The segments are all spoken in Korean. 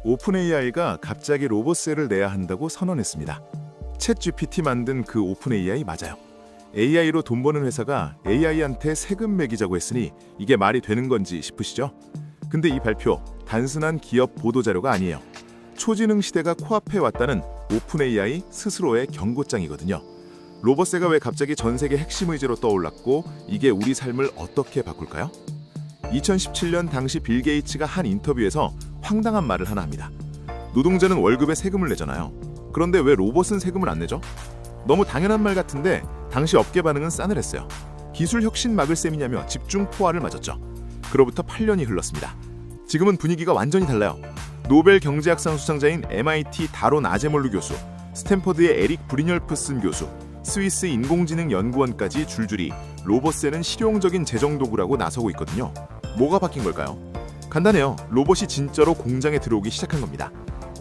오픈AI가 갑자기 로봇셀을 내야 한다고 선언했습니다. 챗GPT 만든 그 오픈AI 맞아요. AI로 돈 버는 회사가 AI한테 세금 매기자고 했으니 이게 말이 되는 건지 싶으시죠? 근데 이 발표 단순한 기업 보도자료가 아니에요. 초지능 시대가 코앞에 왔다는 오픈AI 스스로의 경고장이거든요. 로봇세가 왜 갑자기 전 세계 핵심 의제로 떠올랐고 이게 우리 삶을 어떻게 바꿀까요? 2017년 당시 빌 게이츠가 한 인터뷰에서 황당한 말을 하나 합니다. 노동자는 월급에 세금을 내잖아요. 그런데 왜 로봇은 세금을 안 내죠? 너무 당연한 말 같은데 당시 업계 반응은 싸늘했어요. 기술 혁신 막을 셈이냐며 집중 포화를 맞았죠. 그로부터 8년이 흘렀습니다. 지금은 분위기가 완전히 달라요. 노벨 경제학상 수상자인 MIT 다론 아제몰루 교수, 스탠퍼드의 에릭 브리뇰프슨 교수, 스위스 인공지능 연구원까지 줄줄이 로봇세는 실용적인 재정 도구라고 나서고 있거든요. 뭐가 바뀐 걸까요? 간단해요. 로봇이 진짜로 공장에 들어오기 시작한 겁니다.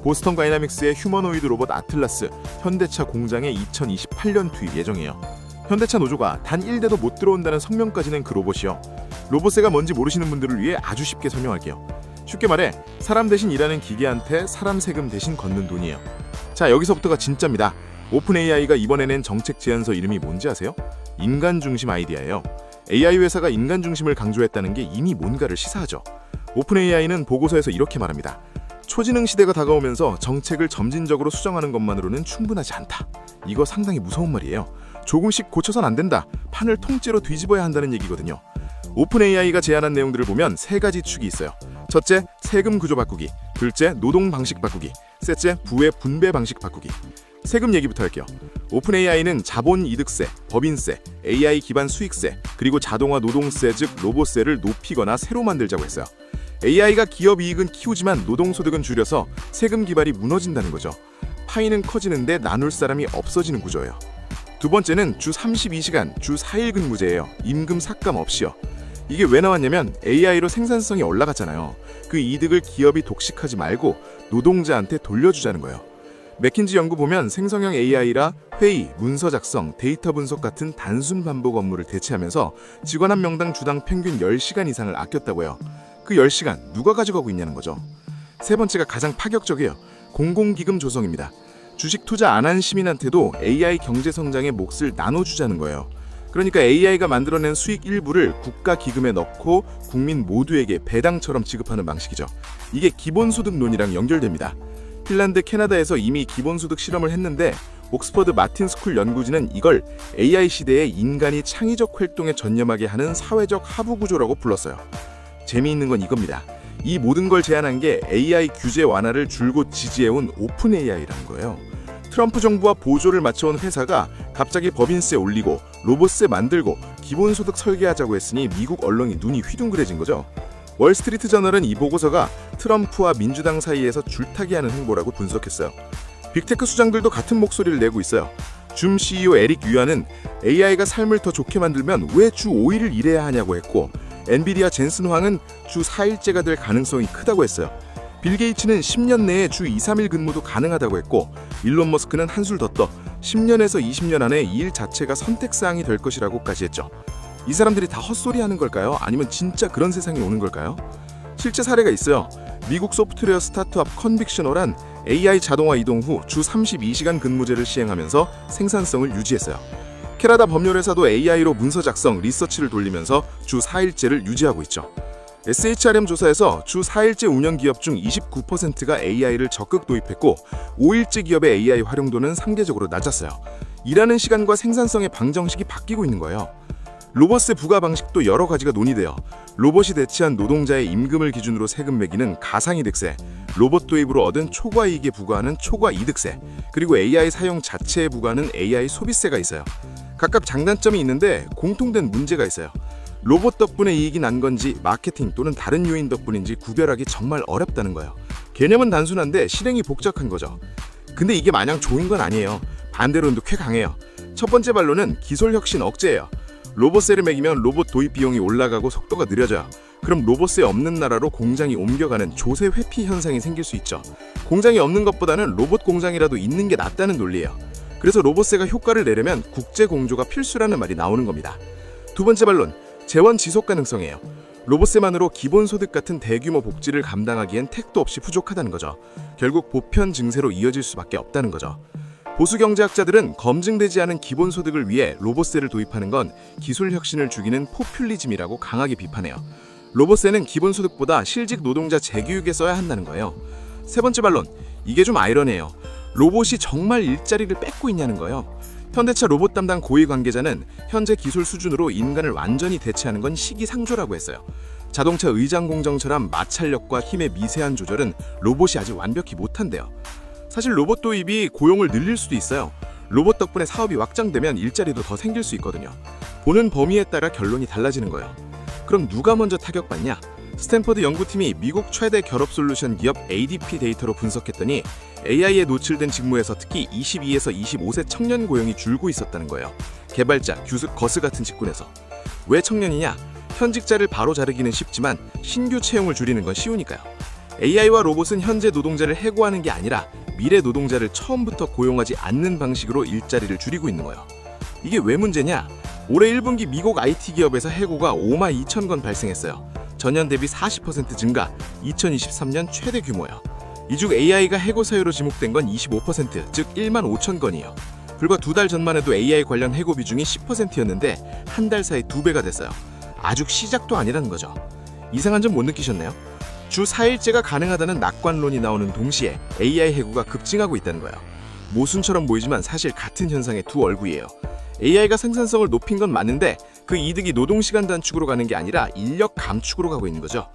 보스턴 다이나믹스의 휴머노이드 로봇 아틀라스, 현대차 공장에 2028년 투입 예정이에요. 현대차 노조가 단 1대도 못 들어온다는 성명까지 낸 그 로봇이요. 로봇세가 뭔지 모르시는 분들을 위해 아주 쉽게 설명할게요. 쉽게 말해 사람 대신 일하는 기계한테 사람 세금 대신 걷는 돈이에요. 자, 여기서부터가 진짜입니다. 오픈AI가 이번에 낸 정책 제안서 이름이 뭔지 아세요? 인간 중심 아이디어예요. AI 회사가 인간 중심을 강조했다는 게 이미 뭔가를 시사하죠. 오픈AI는 보고서에서 이렇게 말합니다. 초지능 시대가 다가오면서 정책을 점진적으로 수정하는 것만으로는 충분하지 않다. 이거 상당히 무서운 말이에요. 조금씩 고쳐선 안 된다. 판을 통째로 뒤집어야 한다는 얘기거든요. 오픈AI가 제안한 내용들을 보면 세 가지 축이 있어요. 첫째, 세금 구조 바꾸기. 둘째, 노동 방식 바꾸기. 셋째, 부의 분배 방식 바꾸기. 세금 얘기부터 할게요. 오픈AI는 자본 이득세, 법인세, AI 기반 수익세, 그리고 자동화 노동세 즉 로봇세를 높이거나 새로 만들자고 했어요. AI가 기업 이익은 키우지만 노동소득은 줄여서 세금 기반이 무너진다는 거죠. 파이는 커지는데 나눌 사람이 없어지는 구조예요. 두 번째는 주 32시간, 주 4일 근무제예요. 임금 삭감 없이요. 이게 왜 나왔냐면 AI로 생산성이 올라갔잖아요. 그 이득을 기업이 독식하지 말고 노동자한테 돌려주자는 거예요. 맥킨지 연구 보면 생성형 AI라 회의, 문서 작성, 데이터 분석 같은 단순 반복 업무를 대체하면서 직원 한 명당 주당 평균 10시간 이상을 아꼈다고 해요. 그 10시간 누가 가져가고 있냐는 거죠. 세 번째가 가장 파격적이에요. 공공기금 조성입니다. 주식 투자 안 한 시민한테도 AI 경제 성장의 몫을 나눠주자는 거예요. 그러니까 AI가 만들어낸 수익 일부를 국가 기금에 넣고 국민 모두에게 배당처럼 지급하는 방식이죠. 이게 기본소득론이랑 연결됩니다. 핀란드, 캐나다에서 이미 기본소득 실험을 했는데 옥스퍼드 마틴 스쿨 연구진은 이걸 AI 시대에 인간이 창의적 활동에 전념하게 하는 사회적 하부 구조라고 불렀어요. 재미있는 건 이겁니다. 이 모든 걸 제안한 게 AI 규제 완화를 줄곧 지지해온 오픈AI라는 거예요. 트럼프 정부와 보조를 맞춰온 회사가 갑자기 법인세 올리고 로봇세 만들고 기본소득 설계하자고 했으니 미국 언론이 눈이 휘둥그레진 거죠. 월스트리트 저널은 이 보고서가 트럼프와 민주당 사이에서 줄타기하는 행보라고 분석했어요. 빅테크 수장들도 같은 목소리를 내고 있어요. 줌 CEO 에릭 유아는 AI가 삶을 더 좋게 만들면 왜 주 5일을 일해야 하냐고 했고 엔비디아 젠슨 황은 주 4일제가 될 가능성이 크다고 했어요. 빌 게이츠는 10년 내에 주 2, 3일 근무도 가능하다고 했고 일론 머스크는 한술 더 떠 10년에서 20년 안에 이 일 자체가 선택사항이 될 것이라고까지 했죠. 이 사람들이 다 헛소리하는 걸까요? 아니면 진짜 그런 세상이 오는 걸까요? 실제 사례가 있어요. 미국 소프트웨어 스타트업 컨빅셔널한 AI 자동화 이동 후 주 32시간 근무제를 시행하면서 생산성을 유지했어요. 캐나다 법률회사도 AI로 문서 작성, 리서치를 돌리면서 주 4일제를 유지하고 있죠. SHRM 조사에서 주 4일제 운영 기업 중 29%가 AI를 적극 도입했고 5일제 기업의 AI 활용도는 상대적으로 낮았어요. 일하는 시간과 생산성의 방정식이 바뀌고 있는 거예요. 로봇세 부과 방식도 여러 가지가 논의돼요. 로봇이 대체한 노동자의 임금을 기준으로 세금 매기는 가상이득세, 로봇 도입으로 얻은 초과이익에 부과하는 초과이득세, 그리고 AI 사용 자체에 부과하는 AI 소비세가 있어요. 각각 장단점이 있는데 공통된 문제가 있어요. 로봇 덕분에 이익이 난 건지 마케팅 또는 다른 요인 덕분인지 구별하기 정말 어렵다는 거예요. 개념은 단순한데 실행이 복잡한 거죠. 근데 이게 마냥 좋은 건 아니에요. 반대론도 꽤 강해요. 첫 번째 반론은 기술 혁신 억제예요. 로봇세를 매기면 로봇 도입 비용이 올라가고 속도가 느려져요. 그럼 로봇세 없는 나라로 공장이 옮겨가는 조세 회피 현상이 생길 수 있죠. 공장이 없는 것보다는 로봇 공장이라도 있는 게 낫다는 논리예요. 그래서 로봇세가 효과를 내려면 국제 공조가 필수라는 말이 나오는 겁니다. 두 번째 반론, 재원 지속 가능성이에요. 로봇세만으로 기본소득 같은 대규모 복지를 감당하기엔 택도 없이 부족하다는 거죠. 결국 보편 증세로 이어질 수밖에 없다는 거죠. 보수 경제학자들은 검증되지 않은 기본소득을 위해 로봇세를 도입하는 건 기술 혁신을 죽이는 포퓰리즘이라고 강하게 비판해요. 로봇세는 기본소득보다 실직 노동자 재교육에 써야 한다는 거예요. 세 번째 반론, 이게 좀 아이러니해요. 로봇이 정말 일자리를 뺏고 있냐는 거예요. 현대차 로봇 담당 고위 관계자는 현재 기술 수준으로 인간을 완전히 대체하는 건 시기상조라고 했어요. 자동차 의장 공정처럼 마찰력과 힘의 미세한 조절은 로봇이 아직 완벽히 못한대요. 사실 로봇 도입이 고용을 늘릴 수도 있어요. 로봇 덕분에 사업이 확장되면 일자리도 더 생길 수 있거든요. 보는 범위에 따라 결론이 달라지는 거예요. 그럼 누가 먼저 타격받냐? 스탠퍼드 연구팀이 미국 최대 결합 솔루션 기업 ADP 데이터로 분석했더니 AI에 노출된 직무에서 특히 22에서 25세 청년 고용이 줄고 있었다는 거예요. 개발자, 규숙, 거스 같은 직군에서. 왜 청년이냐? 현직자를 바로 자르기는 쉽지만 신규 채용을 줄이는 건 쉬우니까요. AI와 로봇은 현재 노동자를 해고하는 게 아니라 미래 노동자를 처음부터 고용하지 않는 방식으로 일자리를 줄이고 있는 거예요. 이게 왜 문제냐? 올해 1분기 미국 IT 기업에서 해고가 5만 2천 건 발생했어요. 전년 대비 40% 증가, 2023년 최대 규모예요. 이 중 AI가 해고 사유로 지목된 건 25%, 즉 1만 5천 건이에요. 불과 2달 전만 해도 AI 관련 해고 비중이 10%였는데 한 달 사이 2배가 됐어요. 아직 시작도 아니라는 거죠. 이상한 점 못 느끼셨나요? 주 4일제가 가능하다는 낙관론이 나오는 동시에 AI 해고가 급증하고 있다는 거예요. 모순처럼 보이지만 사실 같은 현상의 두 얼굴이에요. AI가 생산성을 높인 건 맞는데 그 이득이 노동시간 단축으로 가는 게 아니라 인력 감축으로 가고 있는 거죠.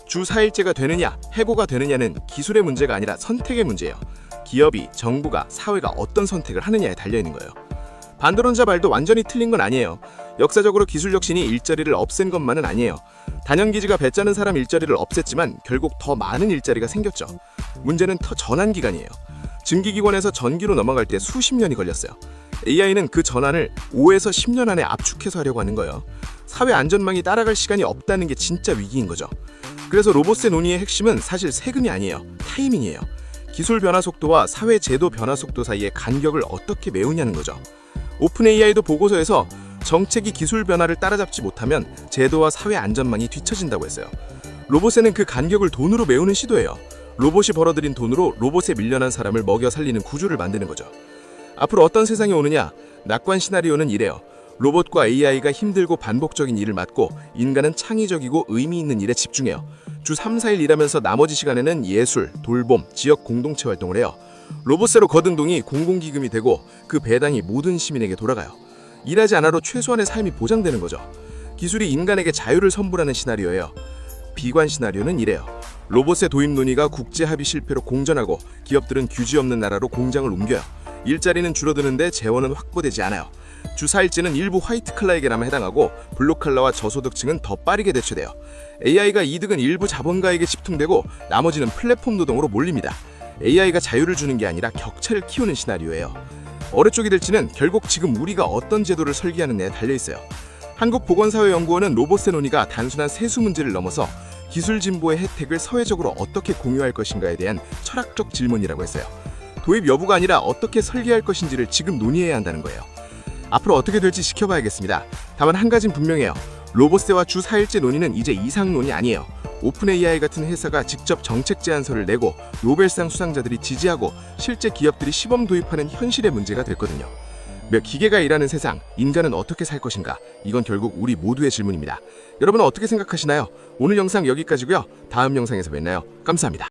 주 4일제가 되느냐, 해고가 되느냐는 기술의 문제가 아니라 선택의 문제예요. 기업이, 정부가, 사회가 어떤 선택을 하느냐에 달려있는 거예요. 반도론자 말도 완전히 틀린 건 아니에요. 역사적으로 기술 혁신이 일자리를 없앤 것만은 아니에요. 단연기지가 배 짜는 사람 일자리를 없앴지만 결국 더 많은 일자리가 생겼죠. 문제는 전환 기간이에요. 증기기관에서 전기로 넘어갈 때 수십 년이 걸렸어요. AI는 그 전환을 5에서 10년 안에 압축해서 하려고 하는 거예요. 사회 안전망이 따라갈 시간이 없다는 게 진짜 위기인 거죠. 그래서 로봇세 논의의 핵심은 사실 세금이 아니에요. 타이밍이에요. 기술 변화 속도와 사회 제도 변화 속도 사이의 간격을 어떻게 메우냐는 거죠. 오픈 AI도 보고서에서 정책이 기술 변화를 따라잡지 못하면 제도와 사회 안전망이 뒤처진다고 했어요. 로봇세는 그 간격을 돈으로 메우는 시도예요. 로봇이 벌어들인 돈으로 로봇에 밀려난 사람을 먹여 살리는 구조를 만드는 거죠. 앞으로 어떤 세상이 오느냐? 낙관 시나리오는 이래요. 로봇과 AI가 힘들고 반복적인 일을 맡고 인간은 창의적이고 의미 있는 일에 집중해요. 주 3, 4일 일하면서 나머지 시간에는 예술, 돌봄, 지역 공동체 활동을 해요. 로봇세로 거둔 돈이 공공기금이 되고 그 배당이 모든 시민에게 돌아가요. 일하지 않아도 최소한의 삶이 보장되는 거죠. 기술이 인간에게 자유를 선물하는 시나리오예요. 비관 시나리오는 이래요. 로봇의 도입 논의가 국제 합의 실패로 공전하고 기업들은 규제 없는 나라로 공장을 옮겨요. 일자리는 줄어드는데 재원은 확보되지 않아요. 주 4일제는 일부 화이트 칼라에게나마 해당하고 블루 칼라와 저소득층은 더 빠르게 대체돼요. AI가 이득은 일부 자본가에게 집중되고 나머지는 플랫폼 노동으로 몰립니다. AI가 자유를 주는 게 아니라 격차를 키우는 시나리오예요. 어느 쪽이 될지는 결국 지금 우리가 어떤 제도를 설계하느냐에 달려있어요. 한국보건사회연구원은 로봇세 논의가 단순한 세수 문제를 넘어서 기술 진보의 혜택을 사회적으로 어떻게 공유할 것인가에 대한 철학적 질문이라고 했어요. 도입 여부가 아니라 어떻게 설계할 것인지를 지금 논의해야 한다는 거예요. 앞으로 어떻게 될지 지켜봐야겠습니다. 다만 한 가지는 분명해요. 로봇세와 주 4일제 논의는 이제 이상론이 아니에요. 오픈 AI 같은 회사가 직접 정책 제안서를 내고 노벨상 수상자들이 지지하고 실제 기업들이 시범 도입하는 현실의 문제가 됐거든요. 기계가 일하는 세상, 인간은 어떻게 살 것인가? 이건 결국 우리 모두의 질문입니다. 여러분은 어떻게 생각하시나요? 오늘 영상 여기까지고요. 다음 영상에서 뵙나요? 감사합니다.